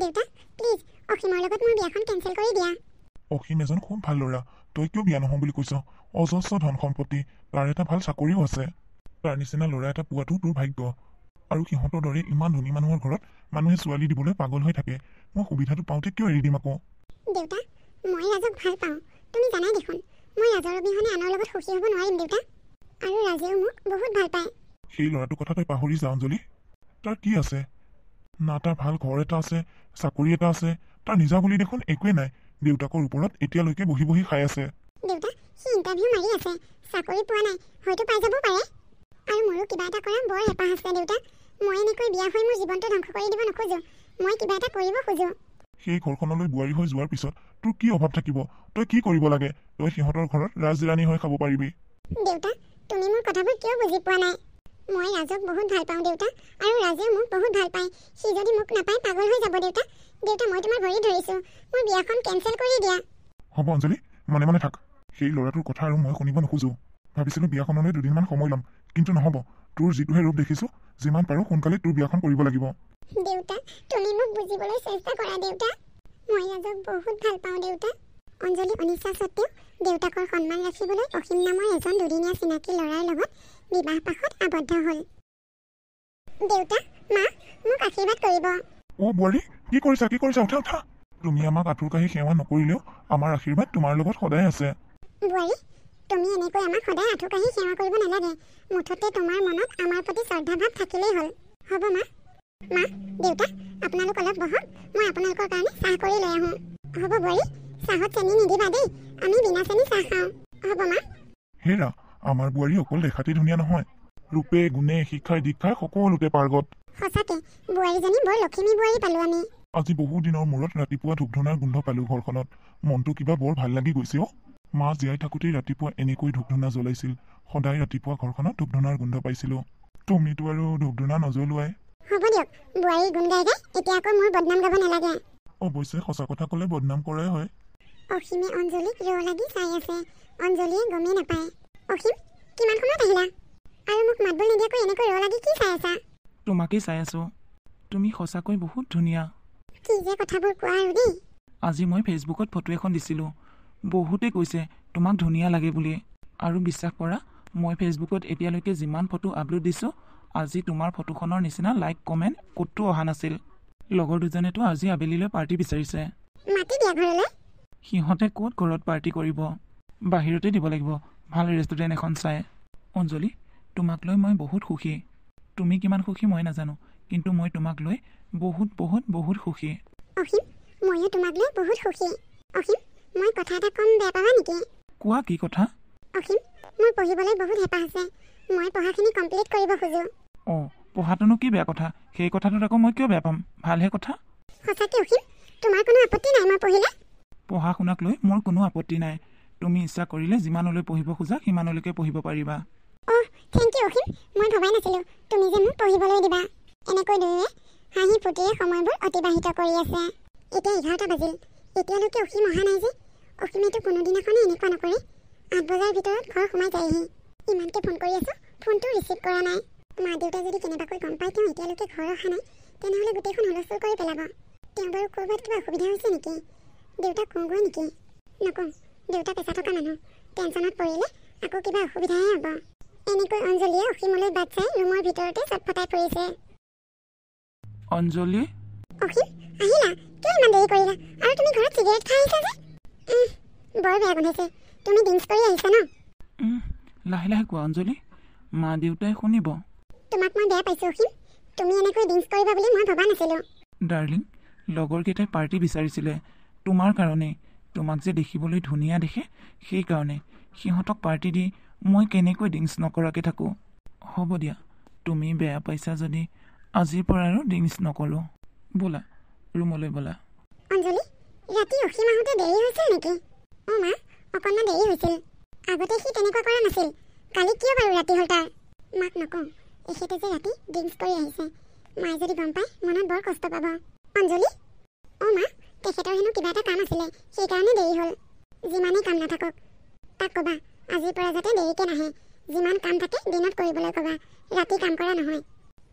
দেউতা প্লিজ অসীমৰ লগত মোৰ বিয়াখন কেঞ্চেল কৰি দিয়া। অসীম এজন খুব ভাল ল'ৰা, তই কিয় বিয়া নহওঁ বুলি কৈছ? অজস্ৰ ধন সম্পত্তি, তাৰ এটা ভাল চাকৰিও আছে। তাৰ নিচিনা ল'ৰা এটা পোৱাটো তোৰ ভাগ্য। আৰু সিহঁতৰ দৰে ইমান ধনী মানুহৰ ঘৰত মানুহে ছোৱালী দিবলৈ পাগল হৈ থাকে। মই সুবিধাটো পাওঁতে কিয় এৰি দিম আকৌ? দেউতা মই ৰাজক ভাল পাওঁ, তুমি জানাই দেখোন। মই ৰাজৰ অবিহনে আনৰ লগত সুখী হ'ব নোৱাৰিম দেউতা। আৰু ৰাজেও মোক বহুত ভাল পায়। সেই ল'ৰাটোৰ কথা তই পাহৰি যা অঞ্জলি। তাৰ কি আছে? না তাৰ ভাল ঘৰ এটা আছে, চাকৰি এটা আছে, তাৰ নিজা বুলি দেখোন একোৱে নাই। দেউতাকৰ ওপৰত এতিয়ালৈকে বহি বহি খাই আছে। দেউতা সি ইণ্টাৰভিউ মাৰি আছে, চাকৰি পোৱা নাই, হয়তো পাই যাব পাৰে। আৰু মোৰো কিবা এটা কৰা বৰ হেঁপাহ আছে দেউতা। মই এনেকৈ বিয়া হৈ মোৰ জীৱনটো ধ্বংস কৰি দিব নোখোজো, মই কিবা এটা কৰিব খোজো। সেই ঘৰখনলৈ বোৱাৰী হৈ যোৱাৰ পিছত তোৰ কি অভাৱ থাকিব? তই কি কৰিব লাগে? তই সিহঁতৰ ঘৰত ৰাজৰাণী হৈ খাব পাৰিবি। দেউতা তুমি মোৰ কথাবোৰ কিয় বুজি পোৱা নাই? মই ৰাজক বহুত ভাল পাওঁ দেউতা, আৰু ৰাজেও মোক বহুত ভাল পায়। সি যদি মোক নাপায় পাগল হৈ যাব দেউতা। দেউতা মই তোমাৰ ভৰি ধৰিছো, মোৰ বিয়াখন কেঞ্চেল কৰি দিয়া। হ'ব অঞ্জলি, মনে মনে থাক। সেই ল'ৰাটোৰ কথা আৰু মই শুনিব নোখোজো। ভাবিছিলোঁ বিয়াখনলৈ দুদিনমান সময় ল'ম, কিন্তু নহ'ব। তোৰ যিটোহে ৰূপ দেখিছোঁ, যিমান পাৰোঁ সোনকালে তোৰ বিয়াখন কৰিব লাগিব। দেউতা তুমি মোক বুজিবলৈ চেষ্টা কৰা দেউতা। মই ৰাজক বহুত ভাল পাওঁ দেউতা। অঞ্জলি অনিচ্ছা সত্ত্বেও দেউতাকৰ সন্মান ৰাখিবলৈ অসীম নামৰ এজন দুদিনীয়া চিনাকি ল'ৰাৰ লগত বিবাহ পাশত আবদ্ধ হ'ল। দেউতা মা মোক আশীৰ্বাদ কৰিব। অ' বোৱাৰী, কি কৰিছা? উঠা উঠা। তুমি আমাক আঁঠুৰ কাঢ়ি সেৱা নকৰিলেও আমাৰ আশীৰ্বাদ তোমাৰ লগত সদায় আছে। বোৱাৰী তুমি এনেকৈ আমাক সদায় আঁঠু কাঢ়ি সেৱা কৰিব নালাগে। মুঠতে তোমাৰ মনত আমাৰ প্ৰতি শ্ৰদ্ধাভাৱ থাকিলেই হ'ল। হ'ব মা? মা দেউতা আপোনালোক অলপ বহক, মই আপোনালোকৰ কাৰণে চাহ কৰি লৈ আহোঁ। হ'ব বোৱাৰী, চাহত চেনি নিদিবা দেই, আমি বিনা চেনি চাহ খাওঁ। হ'ব মা? হেৰা, আমাৰ বোৱাৰী অকল দেখাতেই ধুনীয়া নহয়, ৰূপে গুণে শিক্ষাই দীক্ষাই সকলোতে পাৰ্গত। সঁচাকে বোৱাৰীজনী বৰ লখিমী বোৱাৰী পালোঁ আমি। আজি বহু দিনৰ মূৰত ৰাতিপুৱা ধূপ-ধূনাৰ গোন্ধ পালোঁ ঘৰখনত। মনটো কিবা বৰ ভাল লাগি গৈছে অ'। মা জীয়াই থাকোঁতেই ৰাতিপুৱা এনেকৈ ধূপ-ধূনা জ্বলাইছিল। সদায় ৰাতিপুৱা ঘৰখনত ধূপ-ধূনাৰ গোন্ধ পাইছিলোঁ। তুমিতো আৰু ধূপ-ধূনা নজ্বলোৱাই। হ'ব দিয়ক, বোৱাৰীৰ গুণ গাই গাই এতিয়া আকৌ মোৰ বদনাম গাব নালাগে। অৱশ্যে সঁচা কথা ক'লে বদনাম কৰাই হয়। অসীমে অঞ্জলিক ৰৌ লাগি চাই আছে। অঞ্জলিয়ে গমেই নাপায়। অসীম কিমান সময়ত আহিলা? আৰু মোক মাতবোল নিদিয়াকৈ এনেকৈ ৰৌ লাগি কি চাই আছা? তোমাকেই চাই আছোঁ। তুমি সঁচাকৈ বহুত ধুনীয়া। কি যে কথাবোৰ কোৱা আৰু দেই। আজি মই ফেচবুকত ফটো এখন দিছিলোঁ। বহুতে কৈছে তোমাক ধুনীয়া লাগে বুলি। আৰু বিশ্বাস কৰা, মই ফেচবুকত এতিয়ালৈকে যিমান ফটো আপলোড দিছোঁ, আজি তোমাৰ ফটোখনৰ নিচিনা লাইক কমেণ্ট ক'তো অহা নাছিল। লগৰ দুজনেতো আজি আবেলিলৈ পাৰ্টি বিচাৰিছে। মাতি দিয়া ঘৰলৈ। সিহঁতে ক'ত ঘৰত পাৰ্টি কৰিব? বাহিৰতে দিব লাগিব, ভাল ৰেষ্টুৰেণ্ট এখন চাই। অঞ্জলি, তোমাক লৈ মই বহুত সুখী। তুমি কিমান সুখী মই নাজানো, কিন্তু মই তোমাক লৈ বহুত বহুত বহুত সুখী। অসীম ময়ো তোমাক লৈ বহুত সুখী। অসীম মই কথা এটা কম, বেয়া পাবা নেকি? কোৱা কি কথা? অসীম মোৰ পঢ়িবলৈ বহুত হেঁপাহ আছে, মই পঢ়াখিনি কমপ্লিট কৰিব খোজোঁ। অঁ, পঢ়াটোনো কি বেয়া কথা? সেই কথাটোত আকৌ মই কিয় বেয়া পাম? ভালহে কথা। সঁচাকৈ অসীম তোমাৰ কোনো আপত্তি নাই মই পঢ়িলে? পঢ়া শুনাক লৈ মোৰ কোনো আপত্তি নাই। তুমি ইচ্ছা কৰিলে যিমানলৈ পঢ়িব খোজা সিমানলৈকে পঢ়িব পাৰিবা। অহ থেংক ইউ অসীম, মই ভবাই নাছিলোঁ তুমি যে মোক পঢ়িবলৈ দিবা। এনেকৈ দুয়োৱে হাঁহি ফূৰ্তিৰে সময়বোৰ অতিবাহিত কৰি আছে। এতিয়া 11টা বাজিল, এতিয়ালৈকে অসীম অহা নাই যে। অসীমেতো কোনোদিনাখনেই এনেকুৱা নকৰে। 8 বজাৰ ভিতৰত ঘৰ সোমাই যায়হি। ইমানকৈ ফোন কৰি আছোঁ, ফোনটো ৰিচিভ কৰা নাই। মা দেউতাই যদি কেনেবাকৈ গম পায় তেওঁ এতিয়ালৈকে ঘৰ অহা নাই, তেনেহ'লে গোটেইখন হুলস্থুল কৰি পেলাব। তেওঁ বাৰু ক'ৰবাত কিবা অসুবিধা হৈছে নেকি? দেউতাক কওঁগৈ নেকি? নকওঁ, দেউতা পেচা থকা মানুহ, টেনশ্যনত পৰিলে আকৌ কিবা অসুবিধাহে হ'ব। এনেকৈ অঞ্জলিয়ে অসীমলৈ বাট চাই ৰুমৰ ভিতৰতে চটফটাই ফুৰিছে। অঞ্জলি, অসীম আহিলা? কিয় ইমান দেৰি কৰিলা? আৰু তুমি ঘৰত চিগাৰেট খাই আহিছা যে? বৰ বেয়া গোন্ধাইছে। তুমি ড্ৰিংকছ কৰি আহিছা ন? লাহে লাহে কোৱা অঞ্জলি, মা দেউতাই শুনিব। তোমাক মই বেয়া পাইছোঁ অসীম, তুমি এনেকৈ ড্ৰিংকছ কৰিবা বুলি মই ভবা নাছিলোঁ। ডাৰ্লিং, লগৰকেইটাই পাৰ্টি বিচাৰিছিলে তোমাৰ কাৰণেই। তোমাক যে দেখিবলৈ ধুনীয়া দেখে, সেইকাৰণে সিহঁতক পাৰ্টি দি মই কেনেকৈ ড্ৰিংকছ নকৰাকৈ থাকোঁ। হ'ব দিয়া, তুমি বেয়া পাইছা যদি আজিৰ পৰা আৰু ড্ৰিংকছ নকৰোঁ। ব'লা ৰুমলৈ ব'লা। অঞ্জলি ৰাতি অসীম আহোঁতে দেৰি হৈছিল নেকি? অঁ মা, অকণমান দেৰি হৈছিল। আগতে সি তেনেকুৱা কৰা নাছিল। কালি কিয় বাৰু ৰাতি হ'ল তাৰ? মাক নকওঁ, এখেতে যে ৰাতি ড্ৰিংকছ কৰি আহিছে। মায়ে যদি গম পায় মনত বৰ কষ্ট পাব। অঞ্জলি অঁ মা, তেখেতৰ হেনো কিবা এটা কাম আছিলে, সেইকাৰণে দেৰি হ'ল। যিমানেই কাম নাথাকক তাক ক'বা আজিৰ পৰা যাতে দেৰিকৈ নাহে। যিমান কাম থাকে দিনত কৰিবলৈ ক'বা, ৰাতি কাম কৰা নহয়।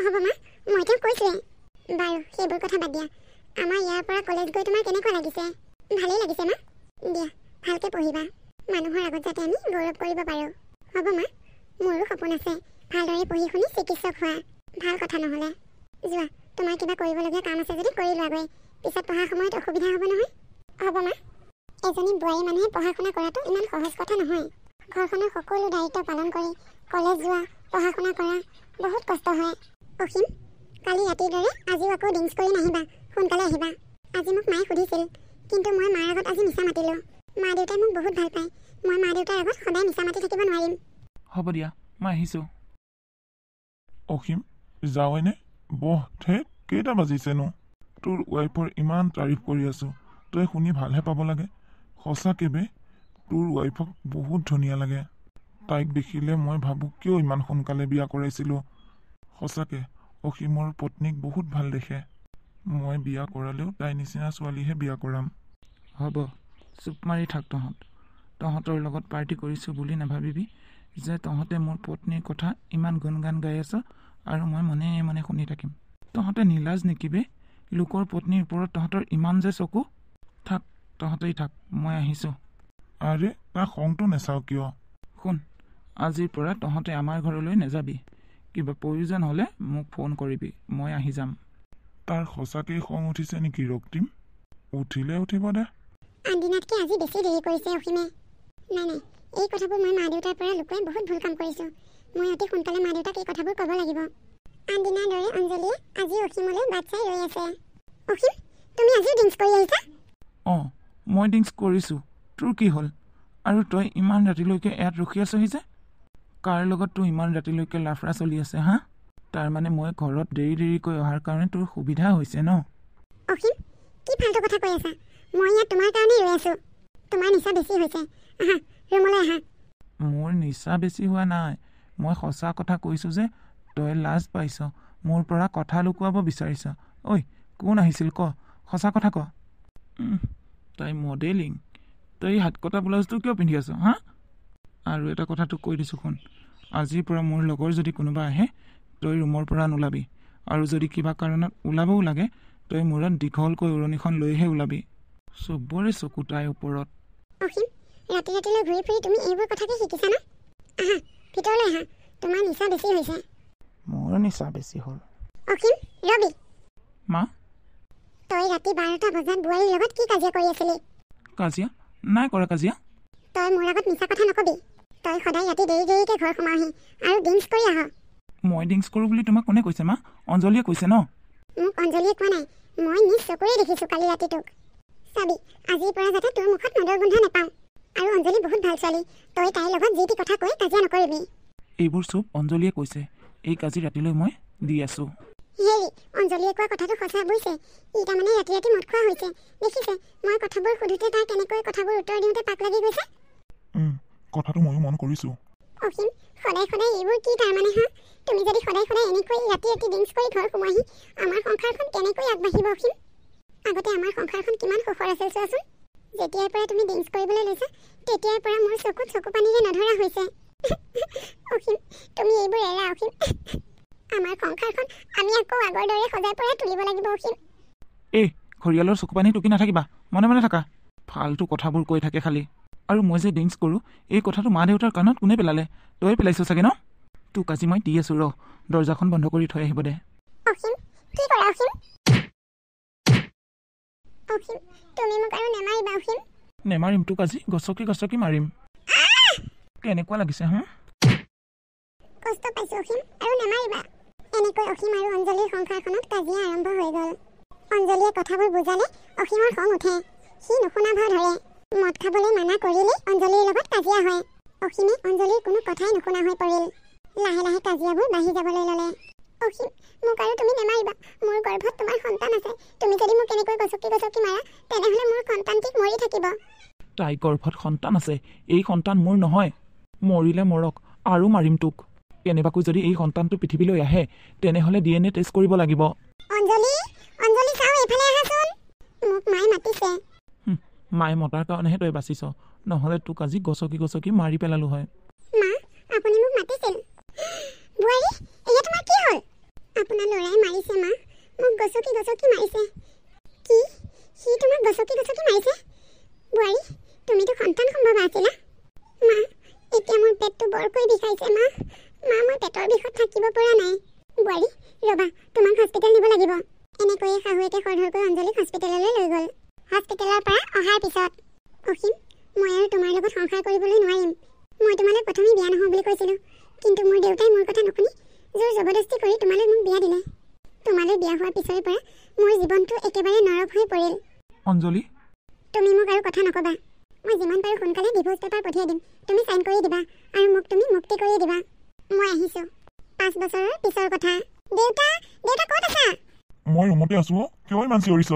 হ'ব মা, মই তেওঁক কৈছোঁৱে। বাৰু সেইবোৰ কথা বাদ দিয়া, আমাৰ ইয়াৰ পৰা কলেজ গৈ তোমাৰ কেনেকুৱা লাগিছে? ভালেই লাগিছে মা? দিয়া ভালকৈ পঢ়িবা, মানুহৰ আগত যাতে আমি গৌৰৱ কৰিব পাৰোঁ। হ'ব মা, মোৰো সপোন আছে ভালদৰে পঢ়ি শুনি চিকিৎসক হোৱা। ভাল কথা নহ'লে যোৱা, তোমাৰ কিবা কৰিবলগীয়া কাম আছে যদি কৰি লোৱাগৈ, পিছত পঢ়াৰ সময়ত অসুবিধা হ'ব নহয়। হ'ব মা। এজনী বোৱাৰী মানুহে পঢ়া শুনা কৰাটো ইমান সহজ কথা নহয়। ঘৰখনৰ সকলো দায়িত্ব পালন কৰি কলেজ যোৱা, পঢ়া শুনা কৰা বহুত কষ্ট হয়। অসীম, কালি ৰাতিৰ দৰে আজিও আকৌ ড্ৰিংকছ কৰি নাহিবা, সোনকালে আহিবা। আজি মোক মায়ে সুধিছিল, কিন্তু মই মাৰ আগত আজি মিছা মাতিলোঁ। মা দেউতাই মোক বহুত ভাল পায়, মই মা দেউতাৰ আগত সদায় মিছা মাতি থাকিব নোৱাৰিম। হ'ব দিয়া, মই আহিছোঁ। অসীম যাওঁনে? বহ ঠেক, কেইটা বাজিছেনো? তোৰ ৱাইফৰ ইমান তাৰিফ কৰি আছোঁ, তই শুনি ভালহে পাব লাগে। সঁচাকৈ বে, তোৰ ৱাইফক বহুত ধুনীয়া লাগে। তাইক দেখিলে মই ভাবোঁ কিয় ইমান সোনকালে বিয়া কৰাইছিলোঁ। সঁচাকৈ অসীমৰ পত্নীক বহুত ভাল দেখে। মই বিয়া কৰালেও তাই নিচিনা ছোৱালীহে বিয়া কৰাম। হ'ব, চুপ মাৰি থাক তহঁতৰ লগত পাৰ্টি কৰিছোঁ বুলি নাভাবিবি যে তহঁতে মোৰ পত্নীৰ কথা ইমান গুণগান গাই আছ আৰু মই মনে মনে শুনি থাকিম। তহঁতে নীলাজ নেকি বে? লোকৰ পত্নীৰ ওপৰত তহঁতৰ ইমান যে চকু। থাক, তহঁতেই থাক, মই আহিছোঁ। আৰে তাৰ খংটো নেচাওঁ কিয়? শুন, আজিৰ পৰা তহঁতে আমাৰ ঘৰলৈ নাযাবি। কিবা প্ৰয়োজন হ'লে মোক ফোন কৰিবি, মই আহি যাম। তাৰ সঁচাকেই খং উঠিছে নেকি ৰক্তিম? উঠিলে উঠিব দে। আনদিনাতকৈ আজি বেছি দেৰি কৰিছে অসীমে। নাই, এই কথাবোৰ মই মা দেউতাৰ পৰা লুকুৱাই বহুত ভুল কাম কৰিছোঁ। মই অতি সোনকালে মা দেউতাক এই কথাবোৰ ক'ব লাগিব। আনদিনাৰ দৰে অঞ্জলীয়ে আজি অসীমলৈ বাট চাই ৰৈ আছে। অসীম, তুমি আজিও ড্ৰিংকছ কৰি আহিছা? অঁ, মই ড্ৰিংকছ কৰিছোঁ। তোৰ কি হ'ল? আৰু তই ইমান ৰাতিলৈকে ইয়াত ৰখি আছহি যে? কাৰ লগত তোৰ ইমান ৰাতিলৈকে লাফৰা চলি আছে হা? তাৰমানে মই ঘৰত দেৰিকৈ অহাৰ কাৰণে তোৰ সুবিধা হৈছে ন? অসীম, কি ফাল্টু কথা কৈ আছা? মই ইয়াত তোমাৰ কাৰণেই ৰৈ আছোঁ। তোমাৰ নিচা বেছি হৈছে, আহা ৰুমলৈ আহা। মোৰ নিচা বেছি হোৱা নাই, মই সঁচা কথা কৈছোঁ যে তই লাজ পাইছ, মোৰ পৰা কথা লুকুৱাব বিচাৰিছ। ঐ, কোন আহিছিল ক, সঁচা কথা ক। তাই মডেলিং, তই হাত কটা ব্লাউজটো কিয় পিন্ধি আছ হা? আৰু এটা কথা তোক কৈ দিছোঁ শুন, আজিৰ পৰা মোৰ লগৰ যদি কোনোবা আহে তই ৰুমৰ পৰা নোলাবি, আৰু যদি কিবা কাৰণত ওলাবও লাগে তই মূৰত দীঘলকৈ উৰণিখন লৈহে ওলাবি। চবৰে চকু তাইৰ ওপৰত। অসীম, ৰাতিলৈ ঘূৰি ফুৰি তুমি এইবোৰ কথাকে শিকিছা ন? আহা ভিতৰলৈ আহা, তোমাৰ নিচা বেছি হৈছে। মোৰ নিচা বেছি হ'ল। অসীম, ৰবি। মা? তই ৰাতি 12টা বজাত বোৱাৰীৰ লগত কি কাজিয়া কৰি আছিলি? কাজিয়া? নাই কৰা কাজিয়া। তই মোৰ আগত মিছা কথা নকবি। তই সদায় ৰাতি দেৰিকৈ ঘৰ সোমাওহি আৰু ড্ৰিংকছ কৰি আহ। মই ড্ৰিংকছ কৰোঁ বুলি তোমাক কোনে কৈছে মা? অঞ্জলীয়ে কৈছে ন? মোক অঞ্জলীয়ে কোৱা নাই, মই নিজ চকুৰে দেখিছোঁ কালি ৰাতিটোক। চাবি, আজিৰ পৰা যাতে তোৰ মুখত মদৰ গোন্ধ নাপাওঁ। আৰু অঞ্জলী বহুত ভাল ছোৱালী, তই তাইৰ লগত যি টি কথা কৈ কাজিয়া নকৰিবি। এইবোৰ চব অঞ্জলীয়ে কৈছে, এই কাজি ৰাতিলৈ মই দি আছোঁ। হেৰি, অঞ্জলীয়ে কোৱা কথাটো সঁচা বুজিছে। ই তাৰমানে ৰাতি মদ খোৱা হৈছে, দেখিছে মই কথাবোৰ সোধোতে তাই কেনেকৈ কথাবোৰ উত্তৰ দিওঁতে পাক লাগি গৈছে। কথাটো ময়ো মন কৰিছোঁ। অসীম, সদায় এইবোৰ কি তাৰমানে হা? তুমি যদি সদায় এনেকৈ ৰাতি ড্ৰিংকছ কৰি ঘৰ সোমোৱাহি, আমাৰ সংসাৰখন কেনেকৈ আগবাঢ়িব অসীম? আগতে আমাৰ সংসাৰখন কিমান সুখৰ আছিল চোৱাচোন। যেতিয়াৰ পৰা তুমি ড্ৰিংকছ কৰিবলৈ লৈছা, তেতিয়াৰ পৰা মোৰ চকুত চকু পানীৰে নধৰা হৈছে। অসীম, তুমি এইবোৰ এৰা অসীম। আমাৰ সংসাৰখন আমি আকৌ আগৰ দৰে সজাই পৰাই তুলিব লাগিব অসীম। এই ঘৰিয়ালৰ চকু পানী টুকি নাথাকিবা, মনে মনে থাকা। ফাল্টু কথাবোৰ কৈ থাকে খালি। আৰু মই যে ড্ৰিংকছ কৰোঁ, এই কথাটো মা দেউতাৰ কাণত কোনে পেলালে? তই পেলাইছ চাগে ন? তোক আজি মই দি আছোঁ, ৰ দৰ্জাখন বন্ধ কৰি থৈ আহিব দে। অসীম, কি কৰা অসীম? অসীম, তুমি মোক আৰু নেমাৰিবা অসীম। নেমাৰিম, তোক আজি গছকি মাৰিম। কেনেকুৱা লাগিছে হা? কষ্ট পাইছোঁ অসীম, আৰু নেমাৰিবা। এনেকৈ অসীম আৰু অঞ্জলীৰ সংসাৰখনত কাজিয়া আৰম্ভ হৈ গ'ল। অঞ্জলীয়ে কথাবোৰ বুজালে অসীমৰ খং উঠে, সি নুশুনা ভাও ধৰে। মদ খাবলৈ মানা কৰিলেই অঞ্জলীৰ লগত কাজিয়া হয়। অসীমে অঞ্জলীৰ কোনো কথাই নুশুনা হৈ পৰিল। লাহে লাহে কাজিয়াবোৰ বাঢ়ি যাবলৈ ল'লে। অসীম, মোক আৰু তুমি নেমাৰিবা। মোৰ গৰ্ভত তোমাৰ সন্তান আছে। তুমি যদি মোক এনেকৈ গছকি মাৰা, তেনেহ'লে মোৰ সন্তানটিক মৰি থাকিব। তাই গৰ্ভত সন্তান আছে, এই সন্তান মোৰ নহয়। মৰিলে মৰক, আৰু মাৰিম তোক। কেনেবাকৈ যদি এই সন্তানটো পৃথিৱীলৈ আহে, তেনেহ'লে DNA টেষ্ট কৰিব লাগিব। অঞ্জলী, চাওঁ এইফালে আহাচোন। মোক মায়ে মাতিছে। মায়ে মতাৰ কাৰণেহে তই বাচিছ, নহ'লে তোক আজি গছকি মাৰি পেলালো হয়। মা, আপুনি মোক মাতিছিল। বোৱাৰী, এয়া তোমাৰ কি হ'ল? আপোনাৰ ল'ৰাই মাৰিছে মা, মোক গছকি মাৰিছে। কি? সি তোমাক গছকি গছকি মাৰিছে বোৱাৰী তুমিতো সন্তান সম্ভৱ আছিলা মা এতিয়া মোৰ পেটটো বৰকৈ বিষাইছে মা মই পেটৰ বিষত থাকিব পৰা নাই বোৱাৰী ৰবা তোমাক হস্পিটেল নিব লাগিব এনেকৈয়ে শাহুৱেকে খৰধৰকৈ অঞ্জলিক হস্পিটেললৈ লৈ গ'ল হস্পিটেলৰ পৰা অহাৰ পিছত অসীম মই আৰু তোমাৰ লগত সংসাৰ কৰিবলৈ নোৱাৰিম মই তোমালৈ প্ৰথমে বিয়া নহওঁ বুলি কৈছিলোঁ কিন্তু মোৰ দেউতাই মোৰ কথা নুশুনি জোৰ জবৰদস্তি কৰি তোমালৈ মোক বিয়া দিলে তোমালৈ বিয়া হোৱাৰ পিছৰে পৰা মোৰ জীৱনটো একেবাৰে নৰক হৈ পৰিল অঞ্জলি তুমি মোক আৰু কথা নকবা মই যিমান পাৰোঁ সোনকালে ডিভোৰ্চ পেপাৰ পঠিয়াই দিম তুমি চাইন কৰি দিবা আৰু মোক তুমি মুক্তি কৰি দিবা মই আহিছোঁ 5 বছৰৰ পিছৰ কথা দেউতা দেউতা ক'ত আছা মই ৰুমতে আছো কিয় ইমান চিঞৰিছ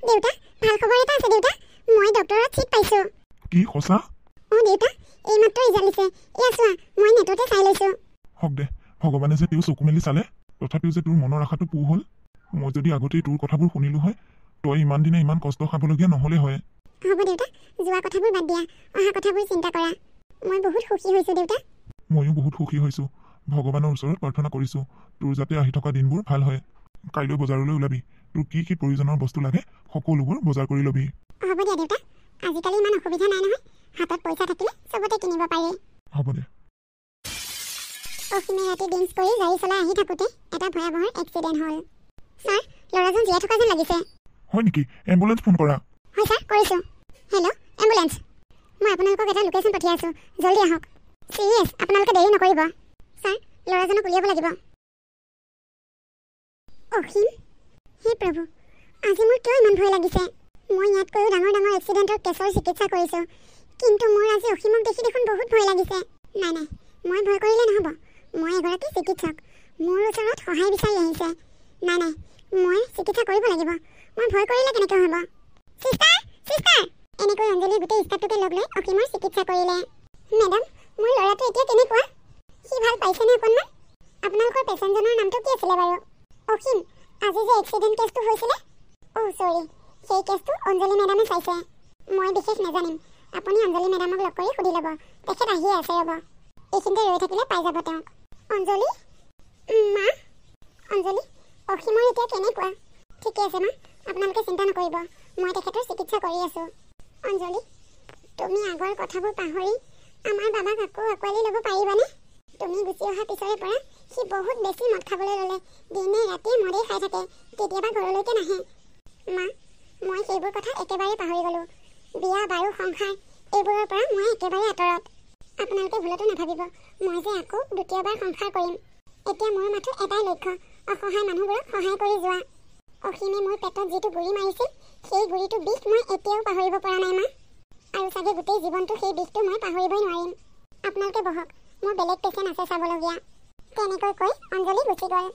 দেউতা ভাল খবৰ এটা আছে দেউতা মই ডক্টৰত চিট পাইছোঁ কি সঁচা দেউতা এইমাত্ৰ ৰিজাল্ট দিছে এয়া চোৱা মই নেটতে চাই লৈছোঁ হওক দে ভগৱানে যে তেওঁ চকু মেলি চালে তথাপিও যে তোৰ মনৰ আশাটো পূৰ হ'ল মই যদি আগতেই তোৰ কথাবোৰ শুনিলোঁ হয় তই ইমান দিনে ইমান কষ্ট খাবলগীয়া নহ'লে হয় হ'ব দেউতা যোৱা কথাবোৰ বাদ দিয়া অহা কথাবোৰ চিন্তা কৰা মই বহুত সুখী হৈছোঁ দেউতা ময়ো বহুত সুখী হৈছোঁ ভগৱানৰ ওচৰত প্ৰাৰ্থনা কৰিছোঁ তোৰ যাতে আহি থকা দিনবোৰ ভাল হয় কাইলৈ বজাৰলৈ ওলাবি তোৰ কি কি প্ৰয়োজনৰ বস্তু লাগে সকলোবোৰ বজাৰ কৰি ল'বি হ'ব দিয়া দেউতা আজিকালি ইমান অসুবিধা নাই নহয় হাতত পইচা থাকিলে চবতে কিনিব পাৰি হ'ব দে অসীমে ৰাতি ড্ৰিংকছ কৰি গাড়ী চলাই আহি থাকোঁতে এটা ভয়াৱহ এক্সিডেণ্ট হ'ল ছাৰ ল'ৰাজন জীয়াই থকা যেন লাগিছে হয় নেকি এম্বুলেঞ্চ ফোন কৰা হয় ছাৰ কৰিছোঁ হেল্ল' এম্বুলেঞ্চ মই আপোনালোকক এটা লোকেশ্যন পঠিয়াই আছোঁ জলদি আহক চিৰিয়াছ আপোনালোকে দেৰি নকৰিব ছাৰ ল'ৰাজনক উলিয়াব লাগিব অসীম হে প্ৰভু আজি মোৰ কিয় ইমান ভয় লাগিছে মই ইয়াতকৈও ডাঙৰ ডাঙৰ এক্সিডেণ্টৰ কেছৰ চিকিৎসা কৰিছোঁ কিন্তু মোৰ আজি অসীমক দেখি দেখোন বহুত ভয় লাগিছে নাই মই ভয় কৰিলে নহ'ব মই এগৰাকী চিকিৎসক মোৰ ওচৰত সহায় বিচাৰি আহিছে নাই মই চিকিৎসা কৰিব লাগিব মই ভয় কৰিলে কেনেকৈ হ'ব চিষ্টাৰ এনেকৈ অঞ্জলিয়ে গোটেই ষ্টাফটোকে লগ লৈ অসীমৰ চিকিৎসা কৰিলে মেডাম মোৰ ল'ৰাটো এতিয়া কেনেকুৱা সি ভাল পাইছেনে অকণমান আপোনালোকৰ পেচেণ্টজনৰ নামটো কি আছিলে বাৰু অসীম আজি যে এক্সিডেণ্ট কেছটো হৈছিলে চৰি সেই কেছটো অঞ্জলি মেডামে চাইছে মই বিশেষ নাজানিম আপুনি অঞ্জলি মেডামক লগ কৰি সুধি ল'ব তেখেত আহিয়ে আছে ৰ'ব এইখিনিতে ৰৈ থাকিলে পাই যাব তেওঁক অঞ্জলি মা অঞ্জলি অসীমৰ এতিয়া কেনেকুৱা ঠিকে আছে মা আপোনালোকে চিন্তা নকৰিব মই তেখেতৰ চিকিৎসা কৰি আছোঁ অঞ্জলি তুমি আগৰ কথাবোৰ পাহৰি আমাৰ বাবাক আকৌ আঁকোৱালি ল'ব পাৰিবানে তুমি গুচি অহাৰ পিছৰে পৰা সি বহুত বেছি মদ খাবলৈ ল'লে দিনে ৰাতিয়ে মদেই খাই থাকে কেতিয়াবা ঘৰলৈকে নাহে মা মই সেইবোৰ কথা একেবাৰে পাহৰি গ'লোঁ বিয়া বাৰু সংসাৰ এইবোৰৰ পৰা মই একেবাৰে আঁতৰত আপোনালোকে ভুলতো নাভাবিব মই যে আকৌ দ্বিতীয়বাৰ সংসাৰ কৰিম এতিয়া মোৰ মাথো এটাই লক্ষ্য অসহায় মানুহবোৰক সহায় কৰি যোৱা অসীমে মোৰ পেটত যিটো গুৰি মাৰিছিল সেই গুৰিটো বিষ মই এতিয়াও পাহৰিব পৰা নাই মা আৰু চাগে গোটেই জীৱনটো সেই বিষটো মই পাহৰিবই নোৱাৰিম আপোনালোকে বহক মোৰ বেলেগ পেচেণ্ট আছে চাবলগীয়া তেনেকৈ কৈ অঞ্জলি গুচি গ'ল